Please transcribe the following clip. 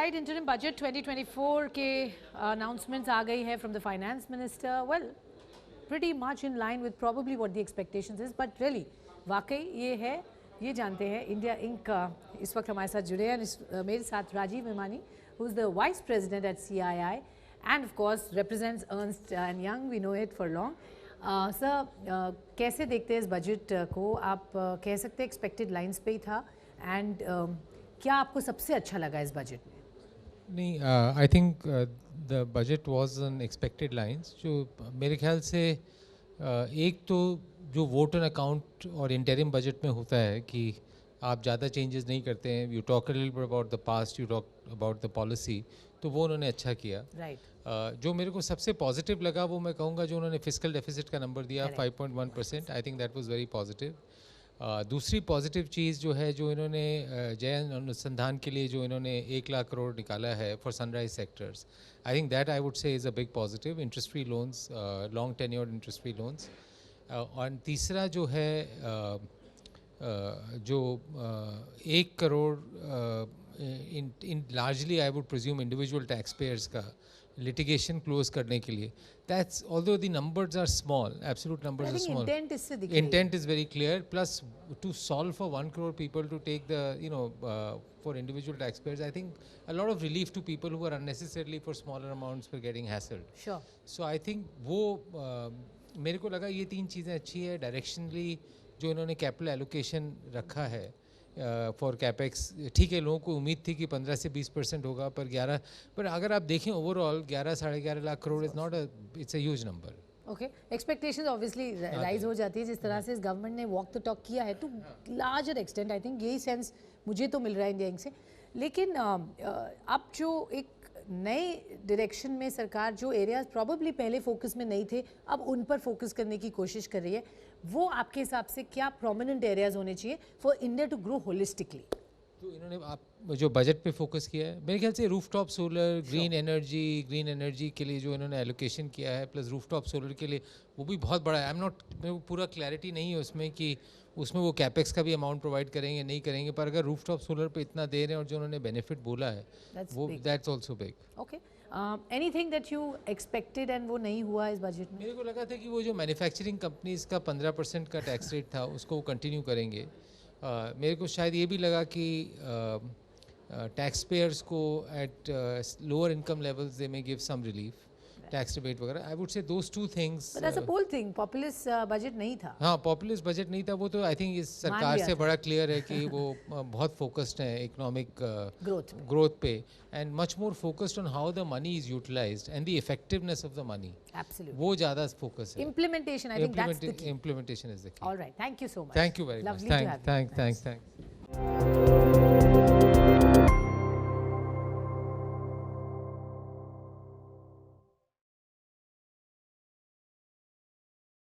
Right, interim budget 2024 के announcements आ गई है from the finance minister. Well, pretty much in line with probably what the expectations is, but really वाकई ये है, ये जानते हैं इंडिया इंक इस वक्त हमारे साथ जुड़े हैं. मेरे साथ Rajiv Memani, who is the vice president at CII and of course represents Ernst and Young. We know it for long. Sir, कैसे देखते हैं इस बजट को? आप कह सकते हैं एक्सपेक्टेड लाइंस पे ही था, एंड क्या आपको सबसे अच्छा लगा इस बजट में? नहीं, I think the budget was on expected lines. जो मेरे ख्याल से एक तो जो वोट ऑन अकाउंट और इंटरिम बजट में होता है कि आप ज़्यादा चेंजेस नहीं करते हैं, you talk a little bit about the past, you talk about the policy, तो वो उन्होंने अच्छा किया. राइट. जो मेरे को सबसे पॉजिटिव लगा वो मैं कहूँगा जो उन्होंने फिस्कल डेफिसिट का नंबर दिया 5.1%, आई think that was very positive. दूसरी पॉजिटिव चीज़ जो है, जो इन्होंने जैन अनुसंधान के लिए जो इन्होंने 1 लाख करोड़ निकाला है for sunrise sectors, I think that I would say is a big positive. Interest free loans, long tenured interest free loans. और तीसरा जो है जो 1 crore in largely I would presume individual tax payers का litigation close करने के लिए, that's although the numbers are small, absolute numbers are small, intent is very clear. Plus to solve for 1 crore people to take the for individual taxpayers, I think a lot of relief to people who are unnecessarily for smaller amounts for getting hassled. Sure. So I think वो मेरे को लगा ये 3 चीज़ें अच्छी है. Directionally जो इन्होंने कैपिटल एलोकेशन रखा है फॉर कैपेक्स, ठीक है, लोगों को उम्मीद थी कि 15 से 20% होगा, पर अगर आप देखें overall 11-11.5 lakh crore is not it's a huge number. Okay, expectations obviously rise हो जाती है जिस तरह से इस गवर्नमेंट ने वॉक द टॉक किया है, to larger extent. I think यही सेंस मुझे तो मिल रहा है इंडिया इंक से. लेकिन अब जो एक नए डायरेक्शन में सरकार जो एरियाज प्रॉबेबली पहले फोकस में नहीं थे, अब उन पर फोकस करने की कोशिश कर रही है, वो आपके हिसाब से क्या प्रोमिनेंट एरियाज होने चाहिए for India to grow holistically? तो इन्होंने आप जो बजट पे फोकस किया है, मेरे ख्याल से रूफटॉप सोलर, ग्रीन एनर्जी के लिए जो इन्होंने एलोकेशन किया है, प्लस रूफटॉप सोलर के लिए वो भी बहुत बड़ा है. आई एम नॉट, मेरे को पूरा क्लैरिटी नहीं है उसमें कि उसमें वो कैपेक्स का भी अमाउंट प्रोवाइड करेंगे नहीं करेंगे, पर अगर रूफटॉप सोलर पे इतना दे रहे हैं और जो उन्होंने बेनिफिट बोला है वो that's also big. Okay, anything that you expected and वो नहीं हुआ इस बजट में? मेरे को लगा था कि वो जो मैन्युफैक्चरिंग कंपनीज का 15% का टैक्स रेट था उसको वो कंटिन्यू करेंगे. मेरे को शायद ये भी लगा कि टैक्स पेयर्स को at lower income levels they may give some relief, tax rebate वगैरह. I would say those 2 things. But that's a poll thing, populist budget नहीं था. हाँ, पॉपुलिस्ट बजट नहीं था, वो तो आई थिंक इस सरकार से बड़ा क्लियर है कि वो बहुत फोकस्ड है इकोनॉमिक ग्रोथ पे, and much more focused on how the money is utilised and the effectiveness of the money. Absolutely, वो ज़्यादा फोकस है. Implementation, I think that's the key. Implementation is the key. Alright, thank you so much. Thank you very much. Thank.